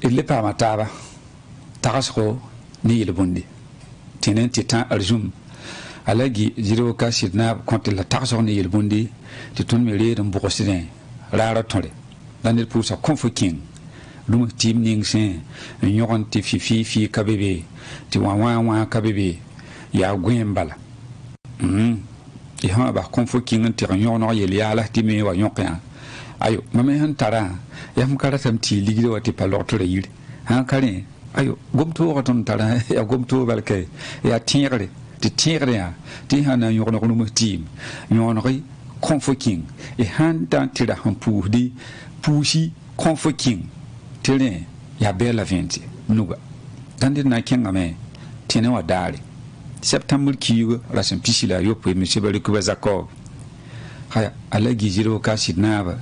il est pas mataba tagasro ni il bondi tenen titan arjum alagi jiro ka sidna konti la tagasro ni il bondi ti ton me re dum bokosiden rara tore danil pusa konfoking lum tim ning sen nyogon ti fi kabebe ti wa kabebe ya gwembala ha ba konfoking ti nyono yel ya la ti me wa nyokan ayo mame han tara yam kara tam ti ligide wati palotore yiri han kare ayo gomto waton tara ya gomto balke ya tingre ti tingre ya ti hana yono no tim yono ri konfoking e han dan tira han di pushi konfoking tire ya bela venti nuga tande na kenga me tene wa dare septembre kiyo rasen pisila yo pe monsieur bali kuba zakov haya alagi jiro ka sidnaba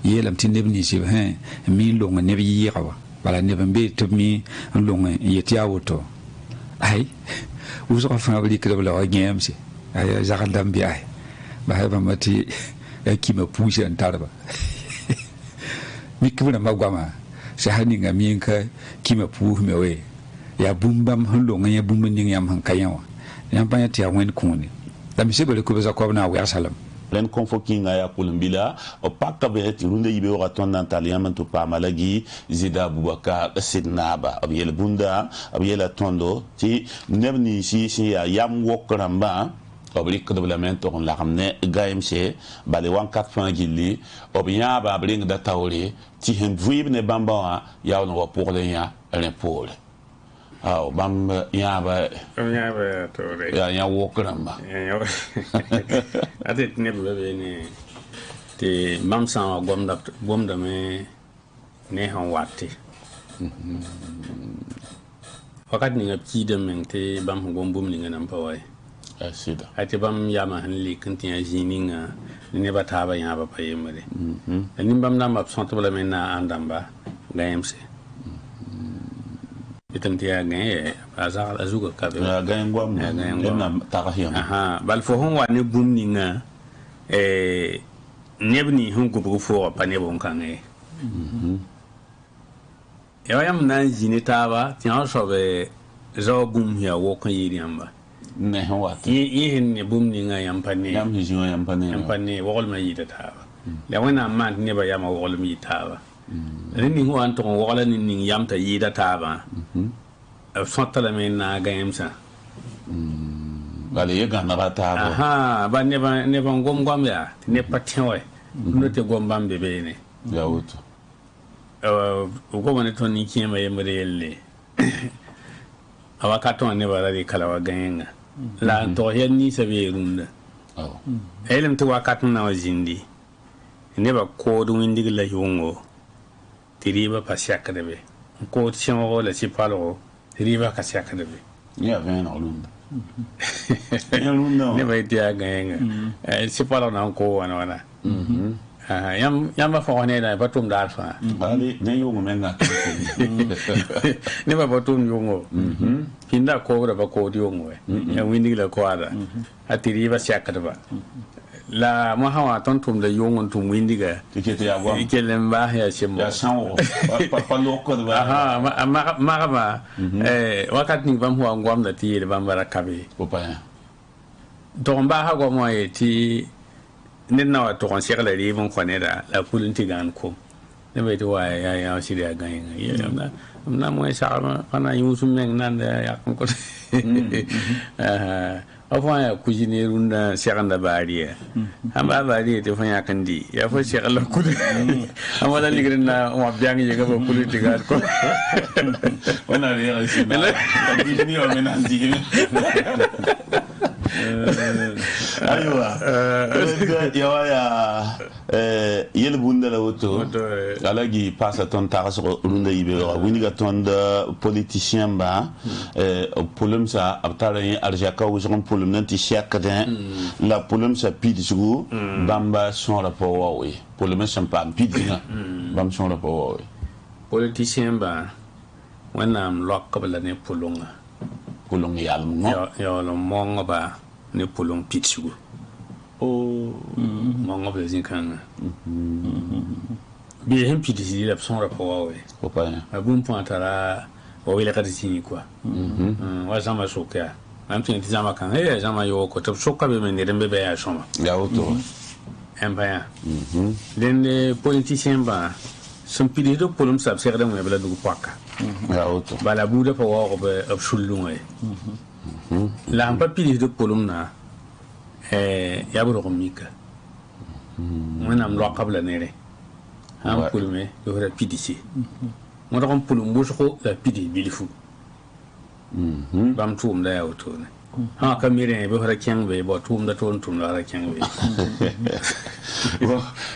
yelam tin nebni sib he mi longa nebi yirawa bala nebambe to mi longa yetia woto ay uzo fa bali krebla wa gemsi ay zakandam bi ay ba ba mati ki ma pushi antarba mi kubuna magwama shahani nga mi ka ki ma pu me we ya bumbam longa ya bumban ning yam han kayawa yam pa ya ti awen kuni da mi sebele ko za ko na wa salam len konfoking aya kulumbila o pakka be ti runde yibe o ton nan taliam to pa malagi zida bubaka sidnaba ab yel bunda ab yel tondo ti nebni si ya yam wokrambaa obli ko development on la xamne gaimse bale 14 gilli obya ba bring da tawri ti hen vuib ne bamba ya no pour le ya ren pour aw bam ya ba tawri ya wokramba ya atet ne be ne te mam sa gomda me ne han watti fakat ni ngapki de men te bam gombum ni ngam pawai asida ati bam yama hanli kanti ya jininga ne bataba ya ba payemre ni bam na map sonto bala mena andamba gaimse itanti ya gaye azar azuga kabe ya gayen gwam na tarahiyam aha bal fo hon wa ne bum ninga nebni hon ko bu fo pa ne bon kan ya yam nan jini taba ti han so be zo bum ya wo kan yiri amba ne han wat yihin ne bum ni nga yampane yampane wogol ma yida tawa la wana man ne ba yama wogol mi tawa ni ho an to wogol ni yamta yida tawa sonta la men na gaimsa bale yega na tawa aha ba ne ba gom ya ne patwe no te gom bambe be ne ya wuto ko woni to ni kiyema yemre yelle awakato ne ba rari kalawa gayenga la to ni sabe runda elem to wakatu na wajindi ne ba ko du windi la yongo tiriba pasiaka debe ko tshimo la sipalo tiriba kasiaka debe ya ven olunda ne ba dia gayenga sipalo na ko wana yam ba fa ne da batum dar fa bali ne yongo menga ne ba batum yongo pinda ko ba ko di yongo ya windi la ko ada atiri ba siaka ba la mo hawa ton tum da yongo tum windi ga tikete ya gwa ikelen ba ya shimo ya sanwo pa loko ba aha ma wakati ni bam huwa ngwam da ti le bam barakabe ko pa ya don ba ha go mo ti nina wa to konse kala ri mon koneda la pulin tigan ko ne be to wa ya shi da ga yin ya na mo sa kana yusum men nan da ya ko afa ya kujine runda shekanda bariya amba bariya te fanya kandi ya fa shekala kudu amma da ligrin na wa biyangi ga ba kudu tigan ko wana ya shi na kujine o menanzi aywa yawa ya yel bunda la woto alagi passa ton taras runda yibe wini ga ton de politicien ba problème ça abtara arjaka ou son problème nanti chakadin la problème ça pidi sugu bamba son rapport wa oui problème ça pas pidi bam son rapport wa oui politicien ba wana am lok bala ne polonga yal mo yo lo monga ba ne polong pitsugo monga ba zin kan bi hem pidisi la son rapport ko pa abun pointara o wele ka tini quoi wa zama soka am tin zama kan zama yo ko to soka be men dembe be ya soma ya auto empire den politicien ba son pidisi do polum sab se gadam bela du kwaka ya auto bala buda pa wa be absolument la am pa pidisi do polum na ya bu ko mika manam lo qabla nere am pulume do ra pidisi mo da kon pulum bo so la pidi bilifu bam tum da ya auto ne ha kamire be hora kyang be bo tum da ton tum da ra kyang be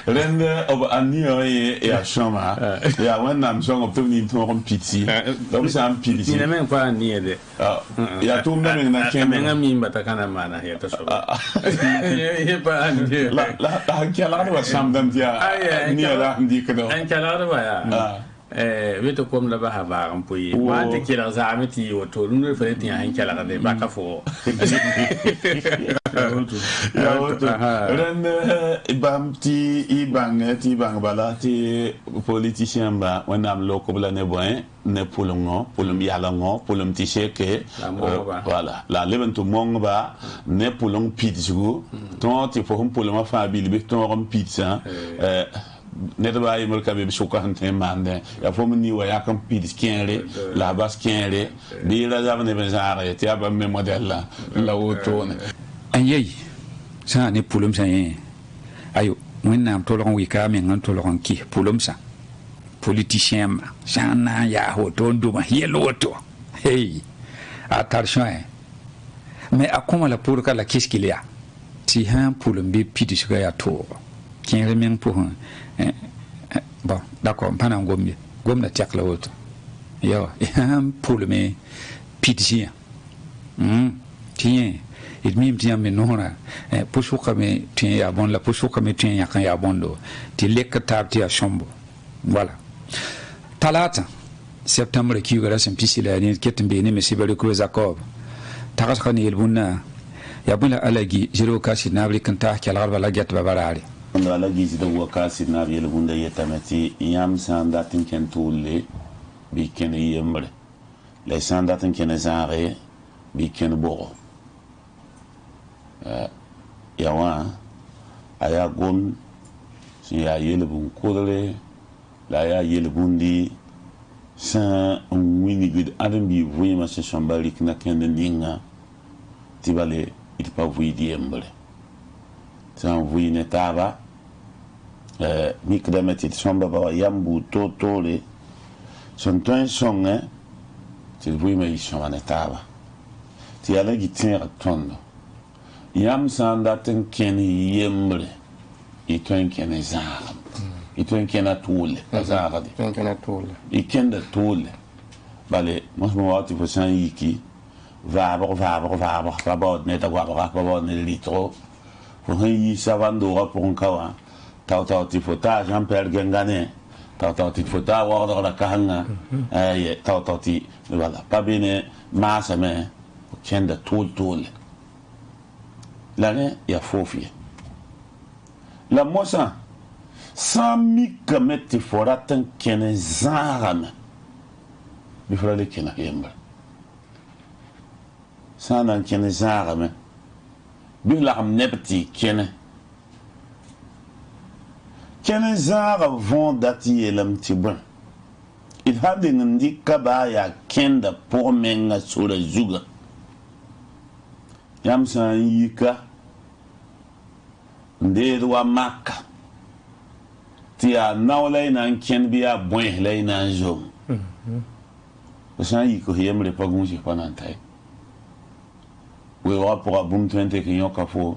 rende ob anio ya shoma ya wannan shoma to ni to kon piti do sam piti ni men pa ni de ya tum da men na kyang men mi mbata kana mana ya to so ye pa ni la kyala wa sam dam dia ni la ndi kado an kyala wa ya veto kom la ba ba am puyi ma te kila za ameti o to nu fe ti han kala de ba ka fo ya oto ren ibam ti ibang bala ti politicien ba wanam loko bla ne boy ne pulum yala ngo pulum ti cheke voilà la leven to mong ba ne pulum pitju ton ti fo pulum fa bi bi ton pizza net ba yi mulka be suka hante mande ya fo ni wa ya kan pidis kenre la bas kenre bi la zavne ben zare ti aba me model la wotone anyei sa ne pulum sa yin ayo wennam to lon wi ka men ngan to lon ki pulum sa politicien ma sana ya ho to nduma yelo to hey attention mais akoma la pour ka la qu'est-ce qu'il y a si un pulum bi pidis ga ya to kenre men pour bon d'accord pas en gomme na tiak la autre yo pour le mais pitié tiens il mime tiens mais non là pour ce que mais tiens ya bon la pour ce que mais tiens ya kan ya bon do ti lek tab ti a chambo voilà talata septembre ki gara sem pisi la ni ketembe ni me sibale ko zakob tagas khani elbunna ya bula alagi jiro kasi nabri kan ta kala bala get babarari ndo ala gizi da wakasi na yele bunda yetamati yam sanda tinken tulle bi ken yembre le sanda tinken zare bi ken boro yawa aya gon si ya yele bun kodole la ya yele bundi sa wini gud adam bi vuyi ma se shambalik na ken ninga tibale it pa vuyi di yembre san vuyi ne taba mi kdameti somba ba yambu totole son ton songe ti vuyi ma yishoma ne taba ti ala gitin tondo yam sanda ten ken yembre iten ken zam iten ken atule azagadi iten ken atule ikenda tule bale mos mo wati fo san yiki va ba ne ta ba ne litro fo yi savando ra pour un kawa taw ti fota Jean Pierre Gengane taw ti fota wa la kahanga taw ti voilà pas bene ma sa me kenda tule la ne ya fofi la mosa sami kameti foratan kene zarame bi frale kena yemba sana kene zarame bi la amnepti kene zara vont dati elam tibun it hade ndi kabaya kenda pour menga sura zuga yam san yika ndeedwa makka ti a nawlay nan ken biya boy lay nan jom san yi ko yemre pa gunji panantay we wa pour bum 20 ki yoka fo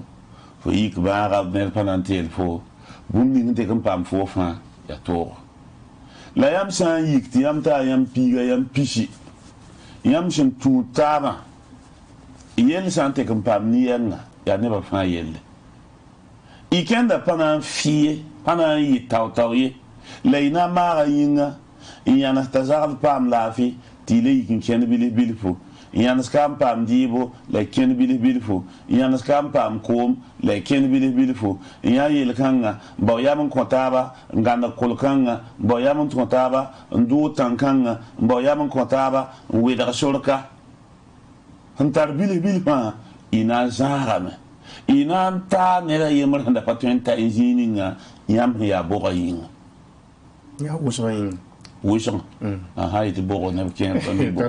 yik ba ga mer panantel fo bum ni nte kan pam fo fa ya to la yam san yik ti yam ta yam piga yam pishi yam shin tu taba yel san te kan pam ni yanga ya ne ba fa yelle ikenda panan fie panan yi taw ye leina mara yinga yana tazar pam lafi ti le yikin ken bili fo yãns ka n paam diibo la kẽnd bilf-bilfo yãns ka n paam koom la kẽnd bilf-bilfo yã yel-kãngã n bao yam n kõ taaba n gãnd kol-kãngã n bao yam n kõ taaba n dʋʋg tãn-kãngã n bao yam n kõ taaba n wedg sorka n tar bilf-bilfã y na n zãagame y na n taa ned a yembr sẽn da pa tõe n ta n zĩig ninga yãmb sẽn yaa bʋga yĩnga yaa wʋsg yĩng wʋsg aha tɩ bʋg neb kẽer pa ne bʋg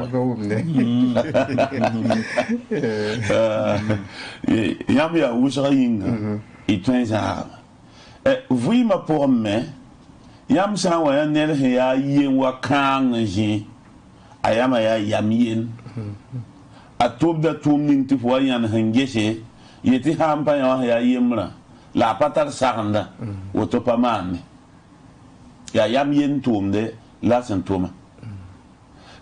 yãmb yaa wʋsga yĩnga y tõe n zãagame vɩɩmã pʋgẽ me yãmb sã n wa yã ned sẽn yaa yen wa kãang n zĩ a yãmã yaa yam yen a tʋbda tʋʋm ning tɩ fo wa yãnd sẽn gese yetɩ sã n pa yã wã sẽn yaa yembrã la a pa tar sagenda woto pa maande yaa yam yen tʋʋmde la sẽn tʋma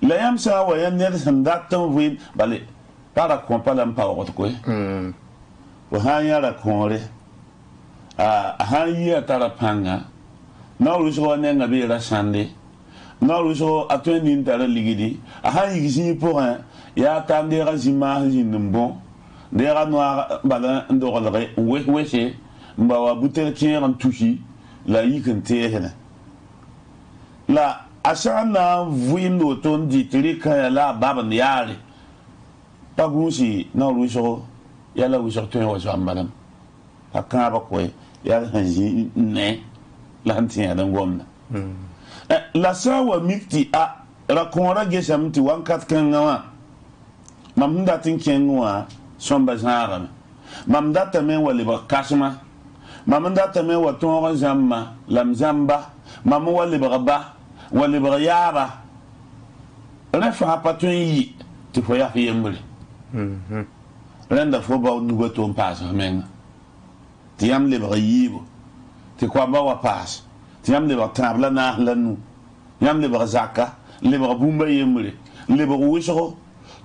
la yãmb sã n wa yã ned sẽn dat n vɩɩm bale pa ra-kõ pa la n paoogd koe fo sã n yã ra-kõore a sã n yi a tara pãnga naorʋsg wa nenga bee ra-sãnde naorʋsg a tõe n nin tara ligdi a sã n yik zĩig pʋgẽ yaa ta n deega zĩ-maas zĩnd n bõ deega noaag bala n doglge n wes-wese n ba wa butel kẽeg n tusi la a yik n teesne la a sã n na n vɩɩmd woto n dɩt rɩkã ya la a babend yaare pa gũusi naorʋsg yala wʋsg tõe wa zoam balame a kãaba koe yaa sẽn zĩ ne la sẽn tẽed n gomda la sã n wa mik tɩ a ra-kõorã gesame tɩ wãnkat kãngã wã mam sẽn dat n kẽng wã sõmba zãagame mam datame n wa lebg kasma mam n datame n wa tõog n zãmba la m zãmba mam n wa lebg ba wa lebg yaaba rẽ fãa pa tõe n yi tɩ fo yas yembre rẽnda fo bao nuga tʋʋm paasg menga tɩ yãmb lebg yiibo tɩ koamba wa paas tɩ yãmb lebg tãab la naas la nu yãmb lebg zaka lebg bũmba yembre lebg wʋsgo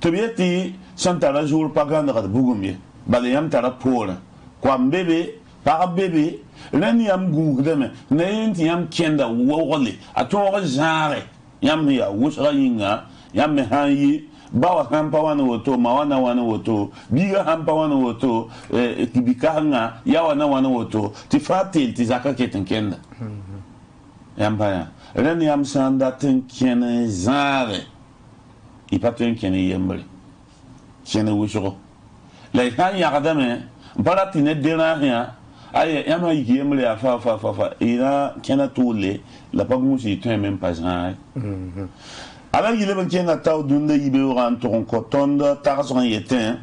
tɩ b yetɩ sẽn tara zoor pa gãndgd bugum ye bala yãmb tara poorã koam bebe pagb bebe rẽnd yãmb gũusdame na yen tɩ yãmb kẽnda waogle a tõog zãage yãmb sẽn yaa wʋsga yĩnga yãmb me sã n yi ba wa sãn pa wãn woto ma wa na wãn woto biiga sãn pa wãn woto tɩ bi-kasengã ya wa na wãn woto tɩ faa teel tɩ zakã ket n kẽnda yãmb pa yã rẽnd yãmb sã n dat n kẽn zãage y pa tõe n kẽn yembre kẽn wʋsgo la y sã n yãgdame n pa rat tɩ ned derãas yã aya yãmb sã yik yembre yaa fa y na kẽna tʋʋle la pa gũus y tõeme n pa zãag ala yɩlb n kẽnga tao dũnda yibeoogã n tʋg n kõ tõnd tagsg n yetẽ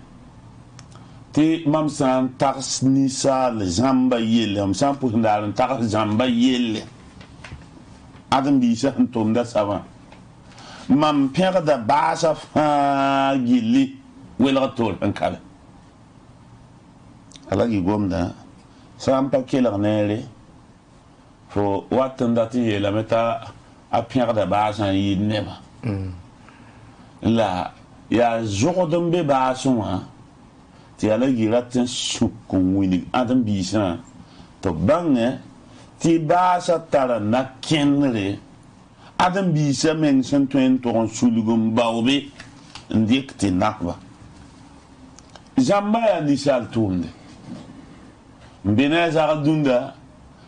tɩ mam sã n tags ninsaal zãmba yelle m sã n pʋs n daar n tags zãmba yelle ãdem-biisã sẽn tʋmda sabã mam pẽgda baasa fãa gilli welg toor n kabe ala yɩ gomda sã n pa kelg neere fo wat n dat n yeelame t'a a pẽgda baasã n yɩɩd nebã la yaa zogd n be baasẽ wã tɩ yaa la yɩ rat n sũk n wilg ãdem-biisã tɩ b bãngẽ tɩ baasã tara na-kẽndre ãdem-biisã meng sẽn tõe n tʋg n sulg n baoobe n dɩk tɩ nakba zãmba yaa ninsaal tʋʋmde n be ne a zagl dũnda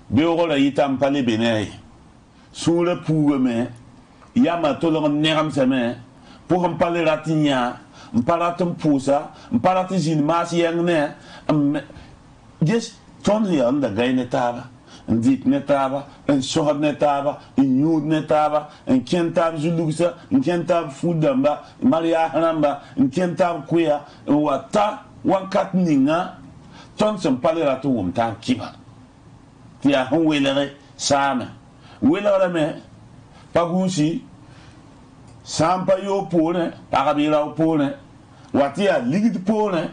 beoogrã yɩta n pa le be ne a ye sũurã puugame yama tolg n negemsame pʋs n pa le rat n yã n pa rat n pʋʋsa n pa rat n zĩnd maas yɛng ne ges tõnd sẽn yaa n da gay ne taaba n dɩk ne taaba n sõsd ne taaba n yũud ne taaba n kẽn taab zu-lugsa n kẽn taab fu-dãmba mariyaas rãmba n kẽn taab koya n wa ta wãnkat ninga tõnd sẽn pa le rat n wʋm t'a n kɩba tɩ yaa sẽn welge saame welgrame pa gũusi sã n pa yoog poorẽ pagb y rao poorẽ wa tɩ yaa ligd poorẽ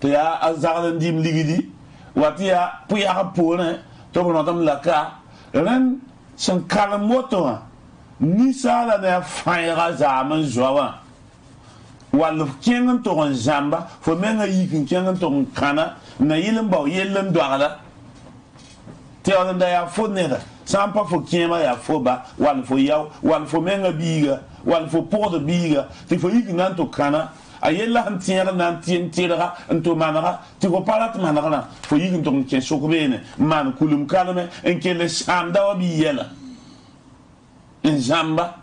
tɩ yaa a zagl n dɩm ligdi wa tɩ yaa pʋyagb poorẽ tɩ b rõdem la ka rẽnd sẽn karem woto wã ninsaala ne a fãega zaam n zoa wã wall f kẽng n tʋg n zãmba fo menga yik n kẽng n tʋg n kãna na yɩl n bao yell n doagda tɩ yaool n da yaa fo neda sã n pa fo kẽema yaa fo ba wall fo yao wall fo menga biiga wall fo pʋgd biiga tɩ fo yik na n tʋg kãna ayella han tiere nan tien tiera nto manara ti ko parat manara fo yigin to ken sokobene man kulum kalme en kele shanda wa bi yela en jamba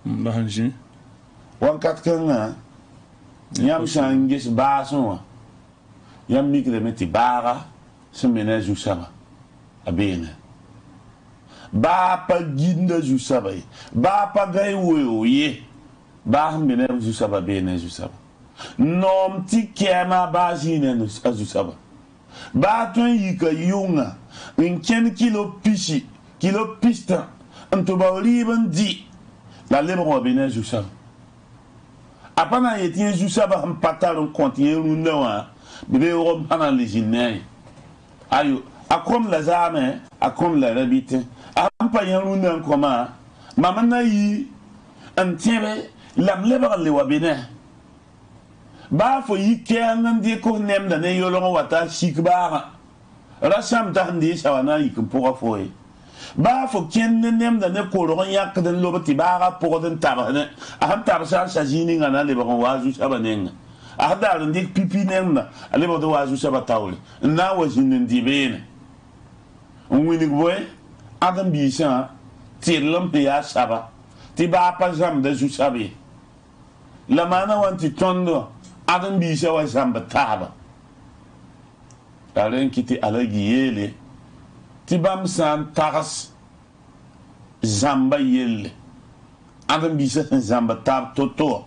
bahanji wan kat kan yam sangis baso yam mikle meti bara semena jusaba abene ba pa ginda jusaba ba pa gai wo ye ba mbene jusaba bene jusaba nom ti kema ba jine jusaba ba ton yika yunga in ken kilo pista anto ba liban di la lebro bene jusaba apana yetien jusaba am patalon continue rundawa bebe ro bana legine ayo akom la zame akom la rabite ampa yan nan koma mama na yi antiebe lam lebra le wabine ba fo yi kenan di ko nem da ne yolo wata shikbara rasam ta ndi sawana yi ko pour foye ba fo ken nem da ne ko ro yak den lobati bara pour den tabane am tab sa jini ngana le ba wazu sabanenga ada ndik pipi nemna ale ba do wazu sabatawle na wajin ndi bene winning boy adam bisa tilam ya saba ti ba pa jam da ju sabe la mana wanti tondo adam bisa wa jamba taba alen kiti alagi yele ti bam san tagas jamba yele adam bisa jamba tab toto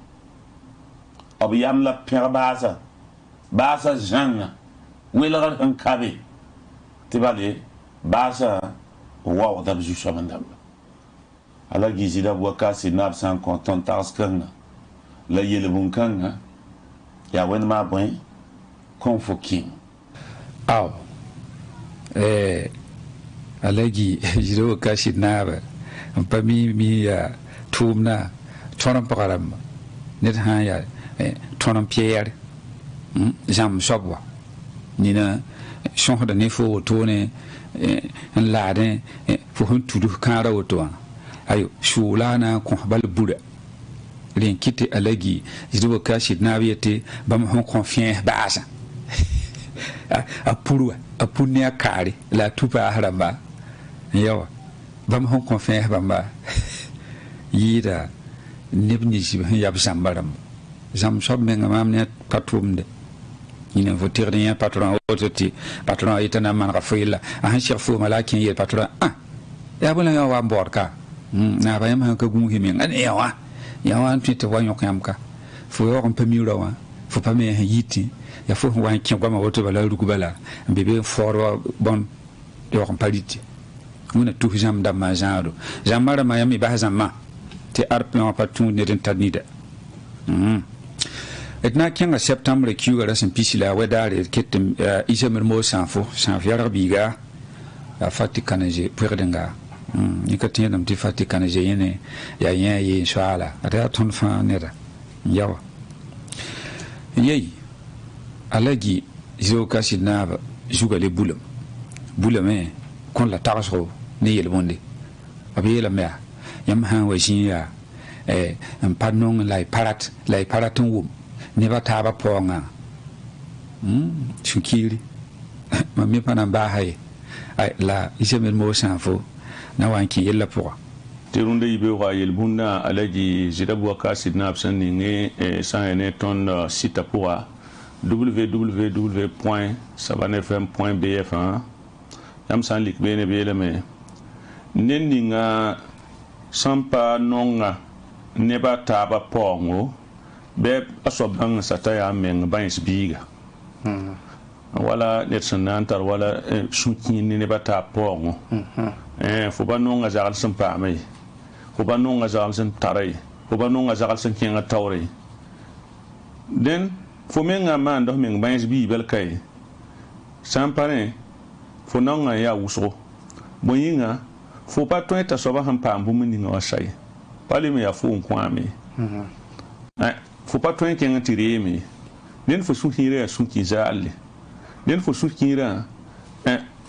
abiyam la per basa janga wela kan kabe ti bale basa wow da ju shamandam ala gizida waka sinab san konton taskan la yele bunkan ya wen ma boy confoking aw alagi jiro ka sinaba pami ya tumna tonam pagaram net ha ya tonam pierre jam sobwa nina shonda ne fo tone en laade fo hun tudu kara woto ayo shulana ko bal buda len kiti alagi jido ka shidnabiyete bam hon confiance baasa apurwa apunya kare la tupa haramba yawa bam hon confiance bamba yida nebni jibe yab sambaram jam sob me ngamam ne patumde ina voter rien patron ototi patron itana man rafuila han cherfo malakin yel patron ya bula ya wa borka na ba yam ka gungi men an ya wa tito wa nyokam ka fo yo on pemira wa fo pa me yiti ya fo wa kin kwa ma woto bala rugubala bebe foro bon yo on paliti muna tu jam da majaro jamara mayami ba zamma te arpe patun ne den tanida etna kenga septembre kiuga rasin pisila wedare ketem isemer mo sanfo sanfiara biga a fatikanaje perdenga ni katin dam ti fatikanaje yene ya yen ye inshallah ata ton fa neda yawa yei alagi zo kasinaba juga le bulame kon la tarso ne yel bonde abiyela me yam han wajin en panon lai paraton wum neba taba ponga chukiri mami pana bahay ay la isemel mo sanfo na wanki yella pour terunde yibe wa yel bunda alaji jidabu akasid na absan ni sa ene ton site pour www.savanfm.bf yam san lik bene bele me nenninga sampa nonga neba taba pongo be asobang sataya meng bans biga wala netsanantar wala shutini ne bata pongo fo banonga zagal sampa mai fo banonga zagal san tarai fo banonga zagal san kinga tawre den fo menga man do meng bans bi bel kay sampare fo nonga ya wuso boyinga fo pa toita soba han pambu mininga wasai pali me ya fo nkwame faut pas toi qui en tirer mais nen faut soutenir à soutien nen faut soutenir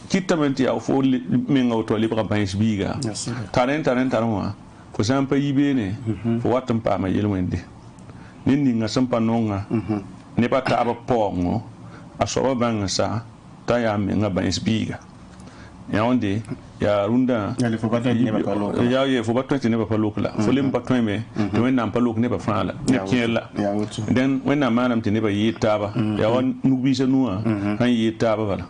kittamenti ya fo men auto libre banche biga taran faut sampa yibene faut watam pa ma yelwende ninga sampa nonga ne ba ta ba pongo a so ba ngasa ta ya me nga ba isbiga ya onde ya runda ya le fo ba ne ba palo ya ye fo ba ne ba palo kala fo lim ba me to when nam palo ne ba fala ne kiela den when nam manam te ne ba yita ba ya on nubi se nuwa han yita ba bala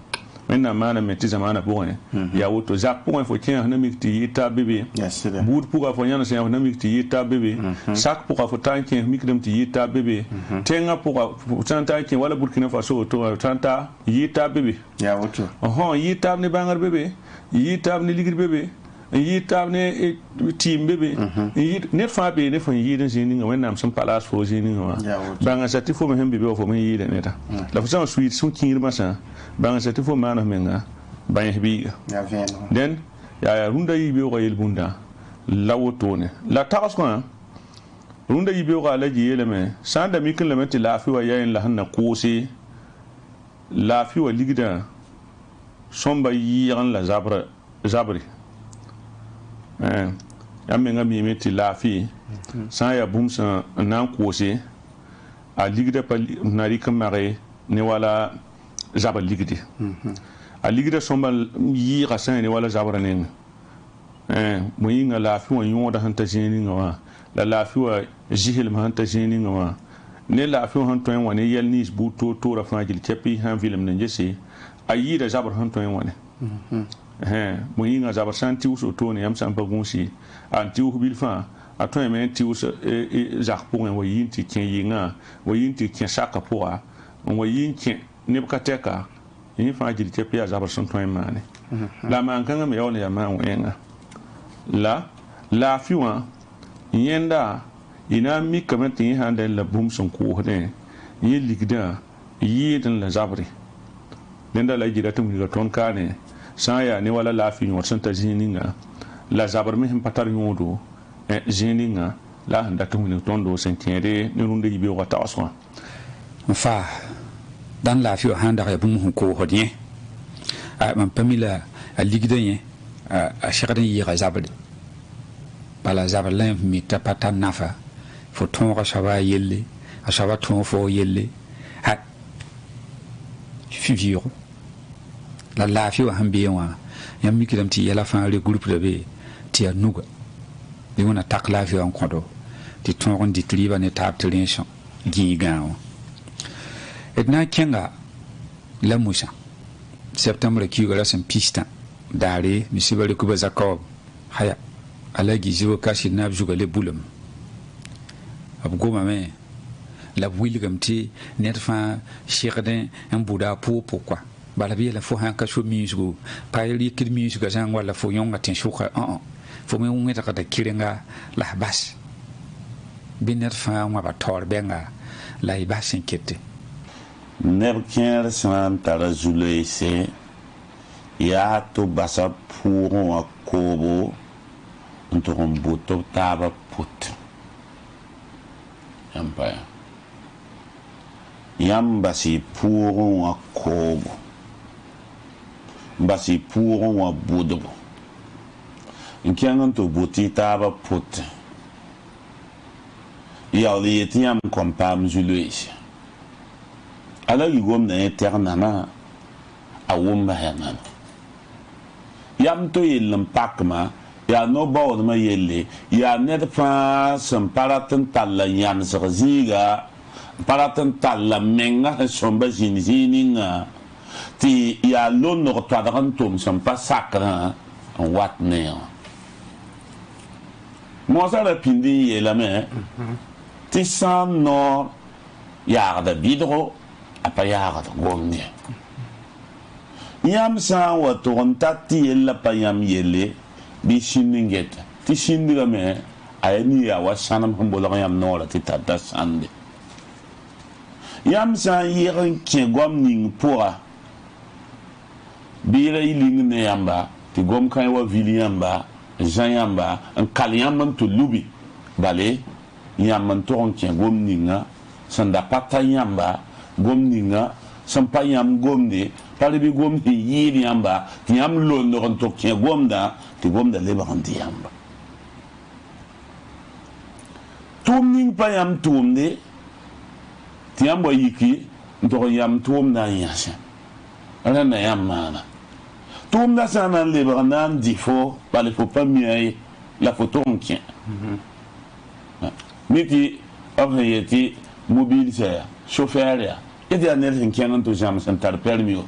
when nam manam me ti zamana pour ya woto zak pour fo tien na mi ti yita bébé bout pour fo nyana se na mi ti yita bébé sak pour fo tan tien mi kdem ti yita bébé tenga pour tanta tien wala burkina faso to tanta yita bébé ya woto yita ne bangar bébé yitab ne ligir bebe yitab ne team bebe yit net fa be ne fon yidin zini nga wenam sun palas fo zini nga banga sati fo me bebe fo me yida neta la fo sweet sun kinir masa banga sati fo mana menga banya bi ya veno den ya runda yibe ko yel bunda lawotone la tax ko runda yibe ko ala jiyele me sanda mi kan lamati lafi wa yayin la hanna kosi lafi wa ligida somba yiran la zabri yamme ngami meti lafi sa ya bumsa nan kose a ligida pa nari kamare ne wala zabal ligidi a ligida somba yira sa ne wala zabra ne mo yinga lafi wa yoda hanta jeni ngawa la lafi wa jihil ma hanta jeni ngawa ne lafi wa hanto en woni yelnis bu to ra fajil chepi han film ne jesi ayi da zabar hanto en woni mo yinga zabar santi uso to ne yam sampa gonsi anti u bilfa ato e men ti uso zak pour en wayin ti ken yinga wayin ti ken saka poa on wayin ken ne bukateka yin fa jil chepi zabar santo en mane la man kan me yone ya man wenga la fiwa yenda ina mi kamati hande la bum son ko ne yi ligda yi den la zabri nenda la jira tum ga ton kane saya ne wala la fi nyor santa jininga la zabar mi him patar nyodo jininga la handa tum ni tondo sentiere ni runde yibe wata aswa fa dan la fi handa ya bum ko hodien a man pamila a ligden a shagadan yi ga zabri bala zabar la mi tapata nafa fo ton ga shaba yelle a shaba ton fo yelle ha fiviro la lafi wa hambe wa yam mikidam ti yala fa le groupe de be ti anuga bi wona tak lafi wa kodo ti ton di triba ne tap tension gi gawo etna kenga la musa septembre ki gara sem pista dare mi sibale kuba zakob haya alagi jiwo kashi na juga le bulam ab goma me la wilgam ti net fa shirden en buda pourquoi bala bi la fo han ka so musique pa li kid musique jang wala fo yonga tin shuka fo me ngeta ka ta kirenga la bas bi net fa ma ba tor benga la ibas inkete neb kẽer sẽn tara zu-loeese yaa tɩ basa pʋʋgẽ wã koobo n tʋg n bʋt b taaba pʋt yãmb pa ya yãmb bas-y pʋʋgẽ wã koobo bas-y pʋʋgẽ wã bʋdbo n kẽng n tɩ bʋt y taaba pʋt yaool yetɩ yãmb kõn paam zu-loeese ala yi gomna ya tɛg nana a wʋmba ya nana yam to yellem pakma yaa no-baoodmã yelle yaa ned fãa sẽn pa rat n talla yãmsg zĩiga pa rat n talla menga sẽn sõmba zĩn zĩig ninga tɩ yaa londg toadg n tʋm sẽn pa sakrã n wat neegã moosã ra pĩnd n yeelame tɩ sã n noor yaagda bɩdgo a pa yaagd gomne yãmb sã n wa tʋg n tat tɩ yella pa yãmb yelle bɩ sĩnd n get tɩ sĩndgame a ya ni yaa wa sãnem sẽn bolg yãmb noorã tɩ tar da sãnde yãmb sã n yɩg n kẽ gom ning pʋga bɩ ra y ling ne yãmba tɩ gom kã wa vil yãmba zã yãmba n kal yãmb n tɩ lubi bale yãmb n tʋg n kẽ gom ninga sẽn da pa ta yãmba gom ninga sẽn pa yãmb gomde pa le bɩ gomd n yɩɩd yãmba tɩ yãmb londg n tʋg kẽ gomdã tɩ gomda lebg n tɩ yãmba tʋʋm ning pa yãmb tʋʋmde tiambo yiki ndo yam tuom na yasha ana na yam mana tuom na sana le banan difo bale faut pas mieux la photo on tient miti abhayeti mobile c'est chauffeur ya edi anel kenan to jam san tar permis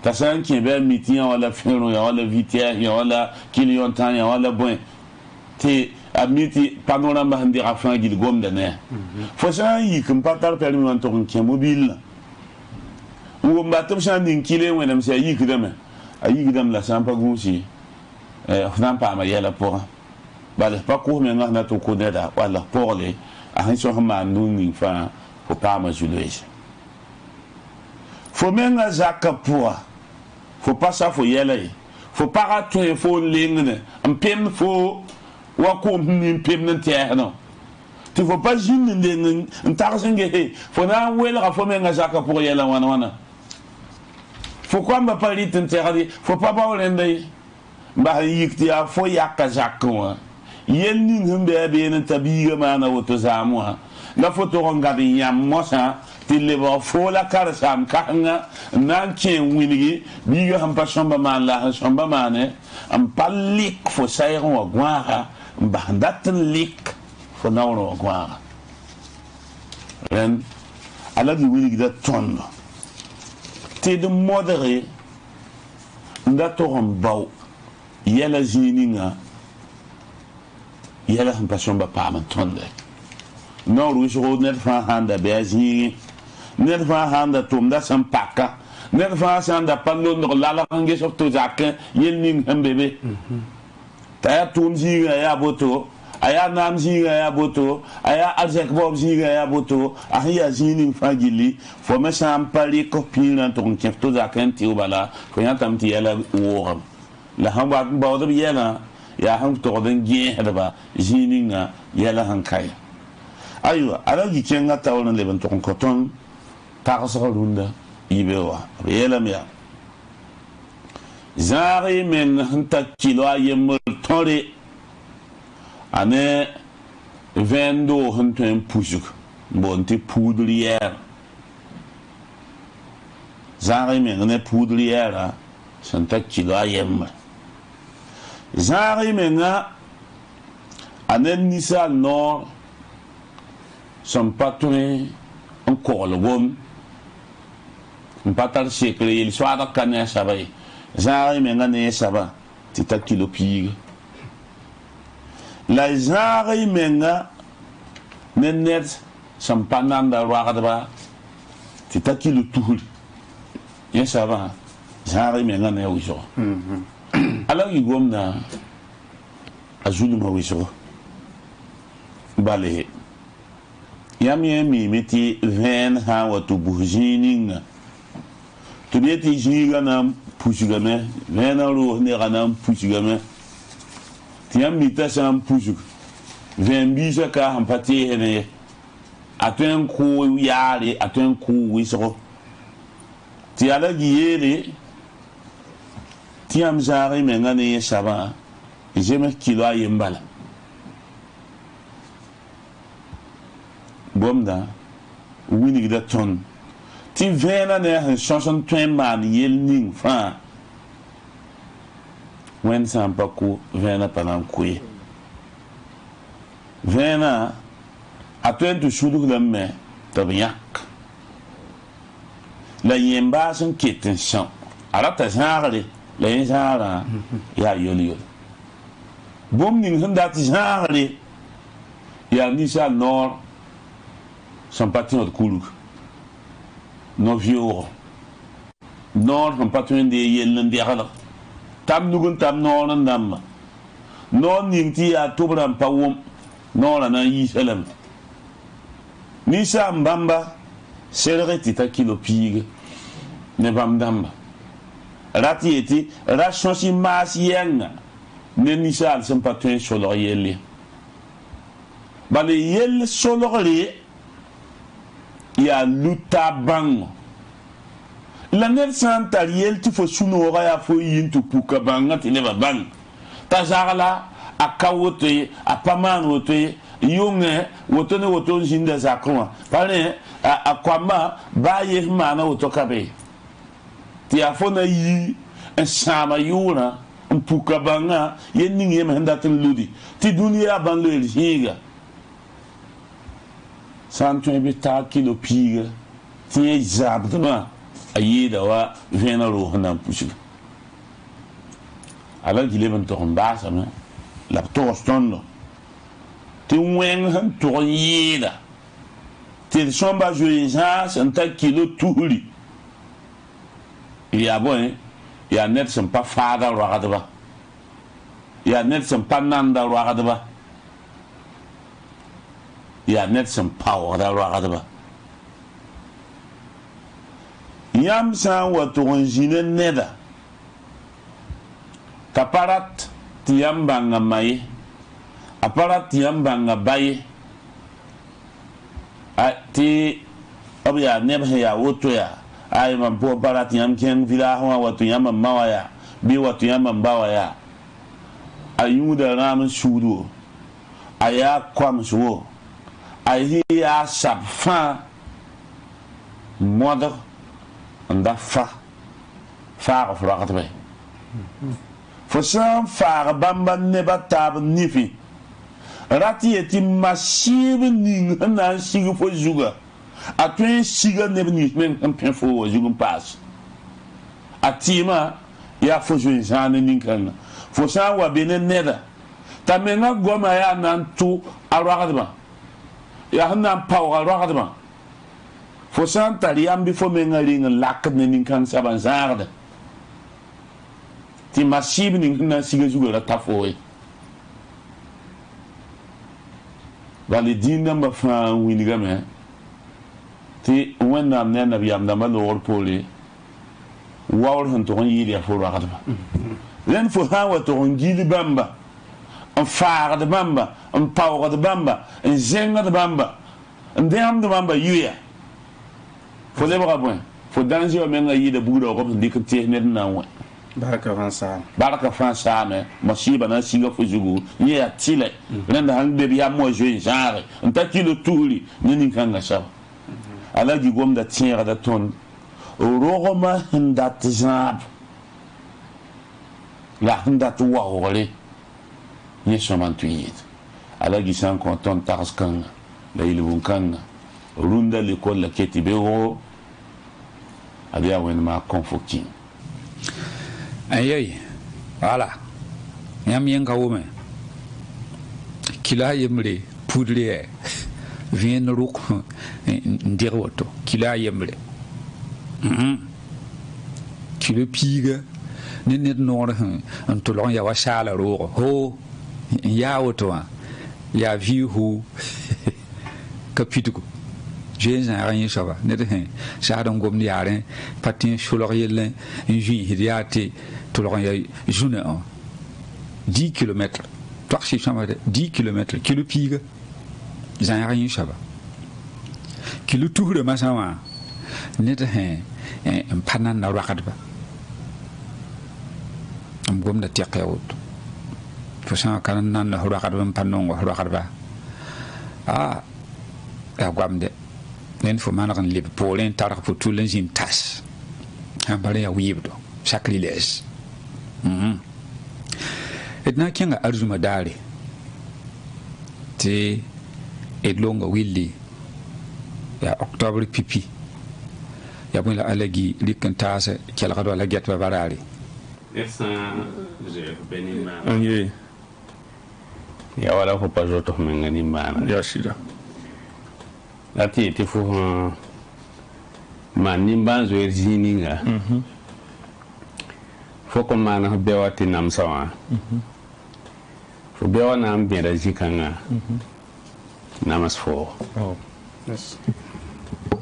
ta san ki be miti wala fero ya wala vitesse ya wala kilomètre ya wala bon ti amiti panorama handi afan gil gomda ne fo san yi kum patar permis on to ken mobile wo mbatum san din kile wenam se yi kidame ayi kidam la san pa gunsi fnan pa ma yela pour bale pa ko me ngana to ko neda wala pour le a hin so ma nuni fa ko pa ma juleje fo menga zaka pour faut pas ça faut yela faut pas rater faut lingne en pem faut wa ko min pem nan terre non tu faut pas jine lingne en tarzenge faut na wela faut menga zaka pour yela wana faut quoi m'a pas dit terre faut pas ba olende ba yikti a faut yakka zakko yenni ngumbe be na tabiga mana woto zamwa la photo ngadi yam mosa tille bo fo la kar sam kanga nan chen winigi biga ham pa shamba man la shamba mane am palik fo sayron wa gwara bandat lik fo nawro wa gwara ren ala di winigi da ton te de modéré nda to baw yela jininga yela ham pa shamba pa man tonde no rujo net fa handa beazi net fa handa tumda sam paka net fa sanda pando no lala kange so to zakke yelning hambebe ta tum ziga ya boto aya nam ziga ya boto aya alzek bob ziga ya boto aya zining fagili fo me sam pali ko pina to kef to zakken ti ubala fo yantam ti yela wo la hamba bawdo yela ya han to den ge hada zininga yela han kai aywa ala gi kenga tawon le ban to koton ta so runda ibewa yela miya zari men hanta kilo ayem tore ane vendo hanten pujuk bonti poudrière zari men ne poudrière santa kilo ayem zari men ane nisa nord son patron encore le bon un patar sekle il soit da kané sabay zari men ngane saba tita kilo pig la zari men net son pananda roadaba tita kilo tuhul ya saba zari men ngane wiso ala gi gomna azulu ma wiso bale yami meti ven ha watu bujininga to beti jiga na pushigame ven ro ne gana pushigame tiam mita sam pushug ven bisa ka hampati hene atwen ku yare atwen ku wiso ti ala giyele tiam zari mengane saba jeme kilo ayembala bomda wini gida ton ti vena ne han chanson twen man yel ning fa wen sampa ku vena panan kuye vena atwen tu shudu lamme tabiyak la yemba son kitten chan ala ta zare la zara ya yoli bom ning handa ti zare ya nisa nord son patron de Koulou, no vieux, non, son patron de Yelendiala, tam nugun tam non nam, non ninti a tobram pawum, non la naï selam. Nisa mbamba, serreti ta kilo pig, ne bamdamba. Rati eti, rachonsi mas yenga, ne nisa son patron sur yelle. Bale yelle sur ya luta bang la net santa riel tu fo suno ya fo yintu puka banga ti ne bang ta jagala akawote apamanote yʋngẽ woto ne woto n zĩnda zakẽ wã pa rẽ a koamba baa yes n maana woto ka be tɩ yaa fo na yi n sãama yʋʋrã n puka bãngã yel ning yeme sẽn dat n ludi tɩ dũniyã bãn loeer zĩiga sã n tõe bɩ taa kilo piiga tɩ yẽ zaabdmã a yeeda wa vẽena roog sẽn na n pusga ala gileb n tog n baasame la b togs tõndo tɩ wẽng sẽn tog n yeeda tɩ d sõmba zoe-zãas n ta kilo tusri yaa bõe yaa ned sẽn pa faada roagdba yaa ned sẽn pa nanda roagdba yaa ned sẽn paoogda roagdba yãmb sã n wa tog n zĩ ne neda t'a pa rat tɩ yãmb bãnga ma ye a pa rat tɩ yãmb bãnga ba ye tɩ b yaa neb sẽn yaa woto yaa ay man po pa rat tɩ yãmb kẽng vɩlaasẽ wã wa tɩ yãmb n ma wa yaa bɩ wa tɩ yãmb n ba wa yaa a yũuda rãam n suud wo a yaa koams wo a yɩ yaa sab fãa modg n da faag f roagdbɛ fo sã n faag bãmba nebã taab nifẽ rat ye tɩ masiib ning sẽn na n sig fo zuga a tõe n siga neb nins meng sẽn pẽ fo wa zug n paas a tɩɩmã yaa fo zoe-zãag ne nin-kãngã fo sã n wa be ne neda t'a menga goamã yaa na n tʋ a roagdmã yaa sẽn na n paooga roagdmã fo sã n tar yam bɩ fo menga reng n lakd ne nin-kãng sabã n zãagda tɩ masiib ning sẽn na n siga zugã ra ta fo ye bala dĩin dãmbã fãa n wilgame tɩ wẽnnaam ne a nabiyam dãmbã loogr poore waoor sẽn tog n yɩɩd yaa fo roagdbã rẽnd fo sã n wa tog n gil bãmba n faagd bãmba n paoogd bãmba n zẽngd bãmba n dẽgemd bãmba yʋya fo lebga bõe fo dãnzɩ wã menga yɩɩda bugrã wã sẽn dɩk n tees ned n na n wẽ barka fãa saame masiibã na n siga fo zugu yẽ yaa tɩlɛ rẽnd sãn be b yam wa zoe-zãage n ta kilo tusri ne nin-kãngã saba ala gi gomda tẽegda tõnd rogmã sẽn dat zãab la sẽn dat waoogre yẽ sõma n tɩ yeed ala gi sã n kõ tõnd tags kãngã la yɩlbun kãngã rũndã lekol la ket tɩ beoogo ad yaa wẽnema a kõ fo kĩng ayay wala yãmb yẽnga wʋme kila a yembre pudre vẽen rʋk n deg woto kila a yembre kilo piiga ne ned noor n tʋlg n ya wa saala roogo ho n yaa woto wã yaa vɩɩsgu ka pidgo zoe-zãag yẽ soaba ned saad n gomd yaarẽ pa tẽ solg yell n zũiisd yaa tɩ tʋlg n ya zũnã wã 10 kilomètre toag sɩ sõma 10 kilomètre kilo piiga zãag yẽ soaba kilo tusrãmã sã wã ned n pa nanna roagdba n gomda tɛk ya woto fo sã n ka nanna f roagdb n pa nongo f roagdba yaa goamde nen fo maneg n leb poorẽ n targ fo tull n zĩnd tas sãn pa rẽ yaa wɩɩbdo sacrilège d na n kẽnga arzuma daare tɩ d longa willi yaa octobre pipi yaa bõe la ala gi rɩk n taas kelgd wala gɛtba baraare ya wala fo pa zoto menga ni mana ya sida ati ti fo man ni ban zo erzininga fo ko mana bewa ti nam sawa fo bewa nam be da jikanga namas fo yes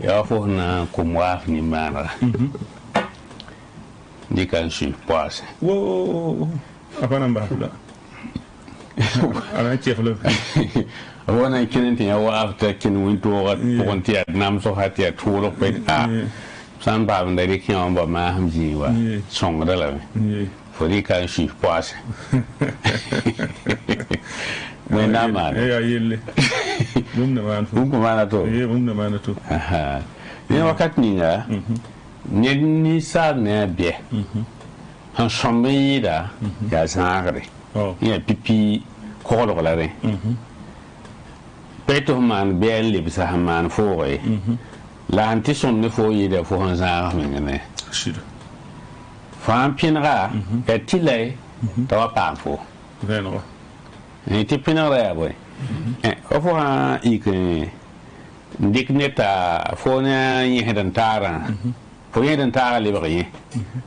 ya fo na ko mwaf ni mana dikan shi passe wo apana mbafula ana chef le wana kinen ya wa after kin winto ko tia nam so hatia tulo pe san ba nda ri kyan ba ma hamji wa song da la fo di kan shi passe Wai na ma. Ya yelle. Bum na man. Bum ko mana to. Bum na man to. Aha. Ni wakat ni nga. Ni sa ne be. Han sombe da ya sangre. Ya pipi ko lo la re. Peto man be le bisa man fo re. La anti son ne fo yi da fo han sa ngene. Shida. Fan pinra ka tilai tawa pa fo. Veno. Ni ti pinra ya boy. O fo ha ik dik neta fo na yi hedan tara. Fo yi hedan tara le bari.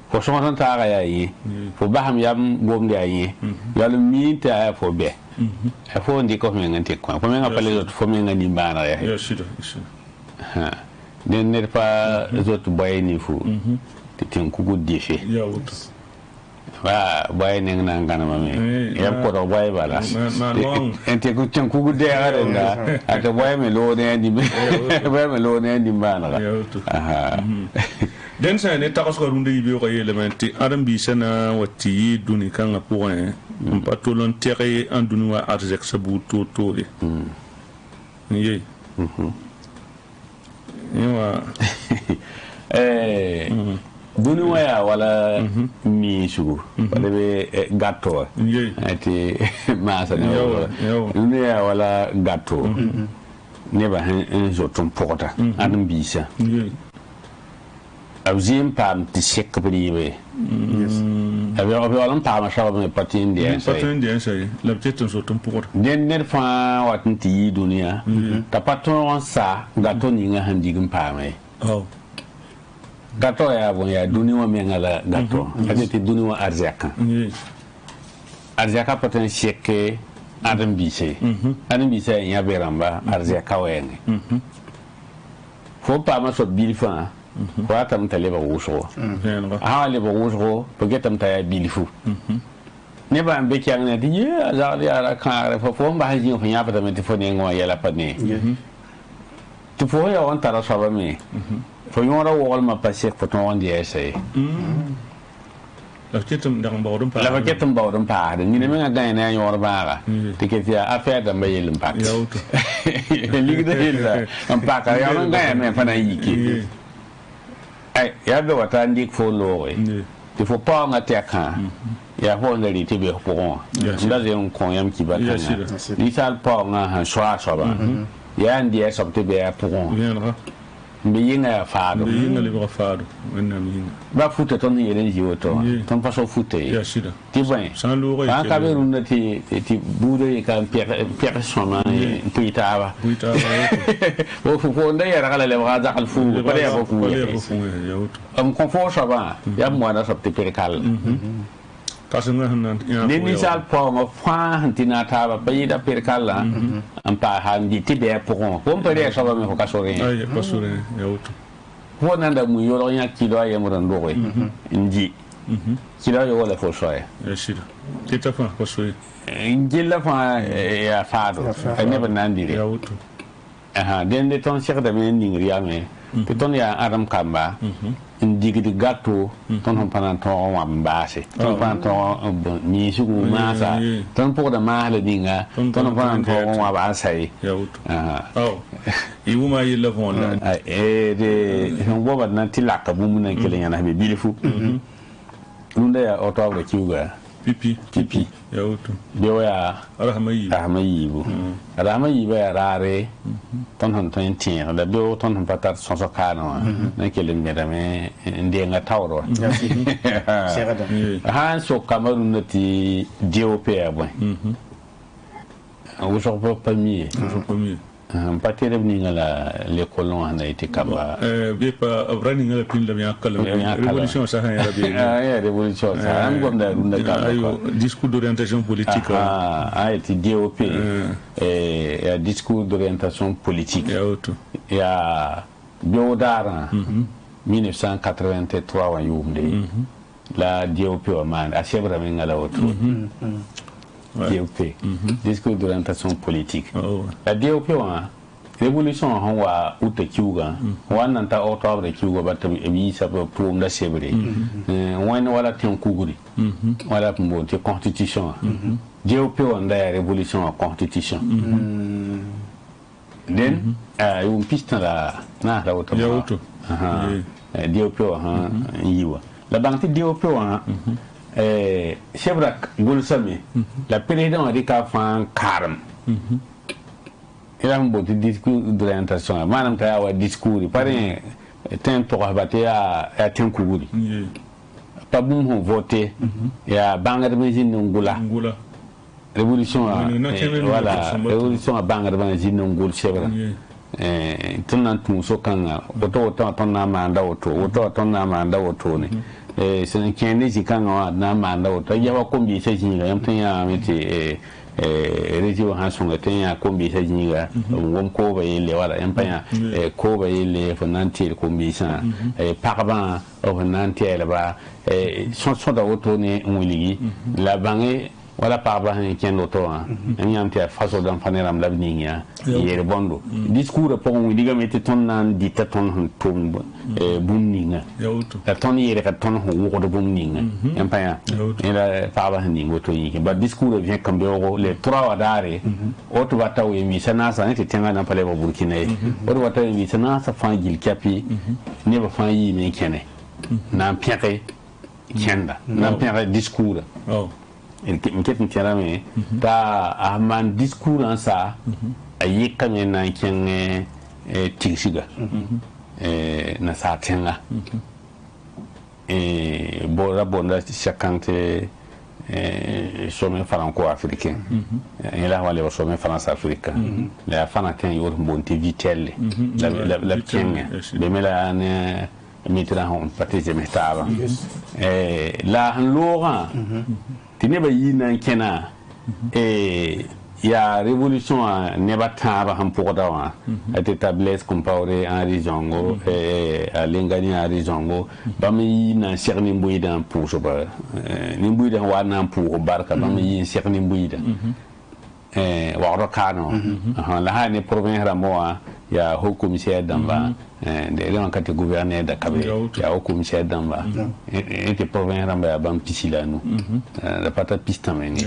Fo so han tara ya yi. Fo baham yam bom dia yi. Yal mi ta fo be. Fo ndi ko men ngante ko. Fo men ngapale fo men ngani bana ya. Ya shida. Ha. Den ne pa zot boy ni fu. Tin kugu defe ya wuto ba boy ne ngana ngana mame ya ko do boy bala ente ku tin kugu de ara nda ata boy me lo ne di boy me lo ne di bana ya wuto aha den sa ne ta ko runde yibe ko elementi adam bi sana wati duni kan point patolon tere en duni wa arzek sabu to ye Ewa. Duni waya wala mi sugu wala be gatto ati masa ne duni wala gatto ne ba hen zo ton porta adam bisa awzim pam ti sek priwe abi wala pam shaw me patin dia sai la petite zo ton porta den ne fa watin ti dunia ta paton sa gatto ni nga handigin pamai gato ya bon ya duni wa mengala gato ade ti duni wa arzaka paten sheke adam bise ya beramba arzaka wenge fo pa ma so bilfa fo atam tale ba wuso ha le ba wuso po getam ta ya bilfu ne ba be kyang ne di ya ra ka fo ba haji fo nya pa ta me ti fo ne ngo ya la pa ne ti fo ya on tara so ba me fo yora wol ma pasek fo ton di essay la ketum dang bawdum pa ni ne nga gagne na yora baara tiketia affaire da mbayel impact ya auto ligi da hilla am pa ka ya nga gagne me fa na yiki ay ya do wata ndik fo lowe ti fo pa nga te kan ya ho ndari ti be ko nda je on kon yam ki ba kan ni sal pa nga han shwa ba ya ndi ya sabte be ya pour Mbiyinga fado. Mbiyinga libre fado. Ba futa ton yelen jiwoto. Ton paso fute. Ya shida. Ti ben. San loure. An Cameroun na ti bude kan pierre soma puitaba. Wo fu nda yara kala le waza al fu. Ba ya fu. Am confort ça va. Ya mo na sabte perkal. Ni misal po mo fa tina taba bayida perkala am pa handi ti be pour on peut ça va me ko kasore ay kasore ya wuto ho nanda mu yoro nya kilo ay mo ran dogo ndi kilo yo wala fo soya ya shida tita fa kasore ngilla fa ya fado ne ba nandire ya wuto aha den de ton cheikh da men ni riya me to ton ya adam kamba ndigidi gatto ton hon panan ton wa mbase ton panan ton ni sugu masa ton pour da mahla dinga ton panan ton wa ba sai iwu ma yilla fon la de hon boba nan tilaka bu mun kele yana be bilifu lunda ya otawre kiuga pipi ya wuto dewa ya rahmayi ba rare ton hon ton tin da do ton hon patat son so kana na kele ngedame ndenga tawro han so Cameroun nati DOP abo wuso premier patere ni ngala les colons en été kamba be pa avrani ngala pin la ya kala révolution ça ya rabi ya révolution ça am gom da runda kala discours d'orientation politique a été DOP et discours d'orientation politique ya biodara 1983 wa yumde la DOP wa man a chebra min ngala auto DOP discours d'orientation politique la DOP wa révolution han wa uta kiuga wannan ta octobre kiuga ba ta bi sa pour la sebre wala ten kuguri wala mo te constitution DOP wanda ya révolution a constitution den un piste la na la auto DOP ha yiwa la banque DOP wa Chebrak Goulsame la président a dit qu'a fait carme il a un beau discours d'orientation madame ta wa discours pare ten to abaté a ten kuguri pas bon voter ya bangar bezin ngula révolution voilà révolution a bangar bezin ngul chebra tunan tu so kan oto to na manda oto na manda oto ne sen kende ji kan na manda oto ya wa kombi se jinga yam tan ya meti région ha songa tenya kombi sa jinga ngom ko ba yele wala empanya ko ba yele fonanti kombi sa parba fonanti ba son da auto ne nguligi la bangi wala parba han ken auto nyam te faso dan faneram labninga yere bondo discours pour on diga meti ton nan dita ton han tum bumninga la ton yere ka ton ho wo do bumninga empaya ila parba han ningo to yiki ba discours vient comme les trois wadare auto bata we mi sana sa ne tenga na pale ba burkina auto bata mi sana sa fangil kapi ne ba fangi me kene na piake kenda na piake discours il me tient mais ta a man discours en ça ayi kamé na ken tixiga na sa tenga bora bonda chakante sommet franco-africain il a wale sommet France-africain la fanatin yor bonte vitelle la tienne de mela ne mitra on patije metaba la Laurent tineba yina kena ya révolution ne bataba han poda wa ate tablesse compaoré en rizongo a lengani en rizongo bami na serni mbuida pour so ba ni mbuida wa na pour barka bami serni mbuida wa rokano la ha ne province ramoa ya haut commissaire d'Amba de l'on quand gouverneur de Kabe ya haut commissaire d'Amba et que province Ramba ya bam pisilano la pata pista meni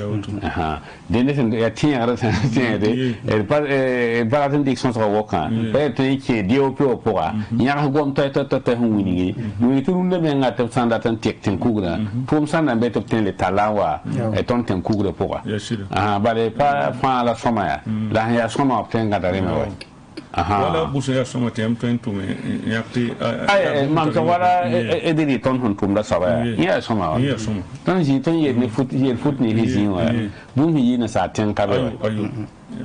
de ya tien de elle pas la direction sur woka peut-être que DOP opora ya gom ta hungi ni tout le monde ngata sanda tan tekten kugra pour sanda bet obtenir le talawa et ton ten kugra pora bale pas fa la soma la ya soma obtenir ngata remewa wala buso ya soma tem to me yakti ay mam so wala ediri ton hon tum da saba ya soma ton ji ton ye ne foot ni hiji wa bum yi na sa ten ka ba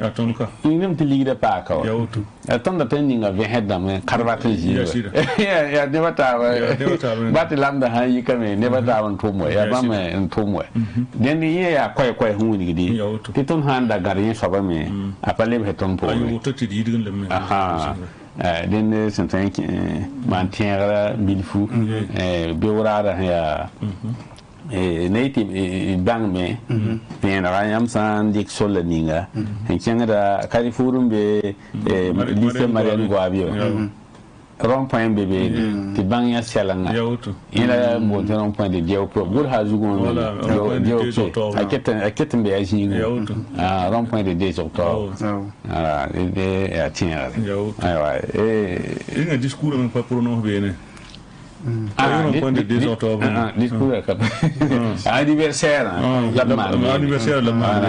aton ka inem ti ligida pa ka yautu aton da ten ninga ve hedda me karbata ji ya ne bata bati lambda ha yi kame ne bata wan tumwe ya ba me tumwe den ye ya kwai hu ni gidi ti ton handa garin saba me apale be ton po ayu to ti dirin le me den sentan mantiera bilfu be wurada ya native bang me bien rayam san dik sol ninga en da kalifurum be lycée Marianne Guabio rond-point bébé ti bang ya selanga ila mo rond-point de Diop bur ha zugon Diop aketen be aji rond-point de 2 octobre de ya tiens aywa ina discours même pas pour nous bien rond-point de 2 octobre discours anniversaire anniversaire la ma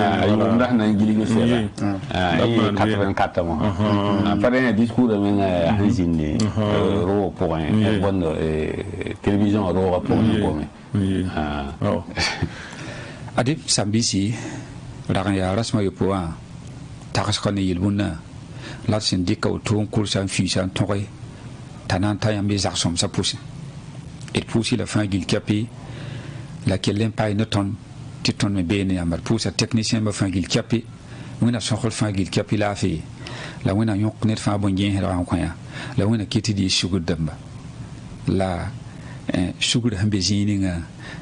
ndax na ngili sera 84 mois après discours men hanjinde ro point bon télévision ro point adi sambisi ragan ya rasma yopoa takas kone yilbuna la syndika autour coursan fisan toy tanan tayam les arsom sa pousse et pousser la fin du capé laquelle l'impact ne ton titon me bene ya mar pousse technicien me fin du capé wona son khol fin du capé la fi la wona yok net fa bon gen hera ko ya la wona kiti di sugar damba la sugar hambe zininga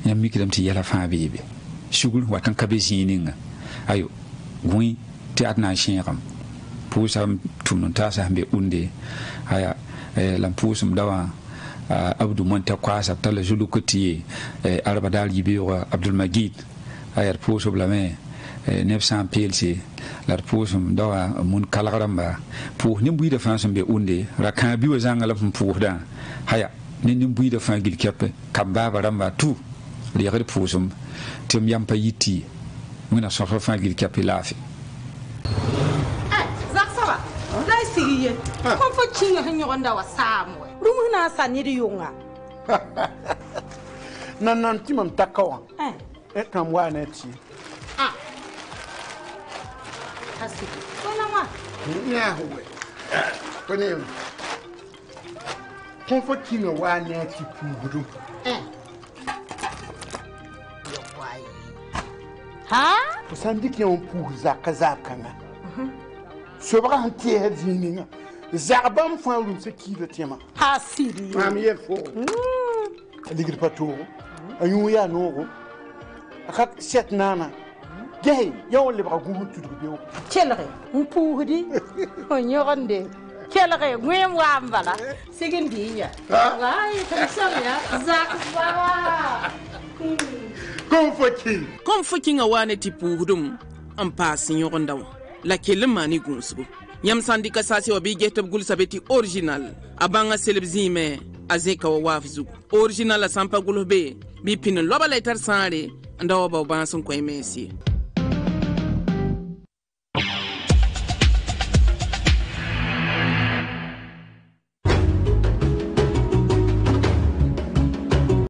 ya mikidam ti yala fa bebe sugar watan kabe zininga ayo gui ti atna shinram pusam tunun tasa hambe unde haya lam pusum dawa abdou monta kwasa tala julukuti arbadal yibiwa abdul magid haya pusum lame 900 pelsi la pusum dawa mun kalagramba pour ni buida fansum be unde rakan biwa zangala pour da haya ni buida fa gil keppe kambaba ramba tout li gade pusum tim yam pa yiti muna so fa gil keppe lafi Zaksaba dai sigiye ko fo kinga hanyo onda wa samwe rumu na saniri yunga nan timam takawa kam wa na ti Asi kona ma nya huwe kone kon fo kinga wa na ti pugudu ha sandi ki on pour zakanga so ba han ti hedinga zabam fa lu se ki de tema ha siri mam ye fo ligir pato ayu ya no akak set nana gay yow le ba gumu tudu be chelre mpuhudi onyoronde chelre ngwem wambala sigindinya ngai tamsamya Zaksaba Kom fucking a wane ti puhdum am passing your ndaw la kelemani gunsu yam sandika sasi wa bigeta gul sabeti original abanga selebzime azeka wa wafzu original sampa gulbe bi pin loba letter sare ndaw ba bansun koy mesi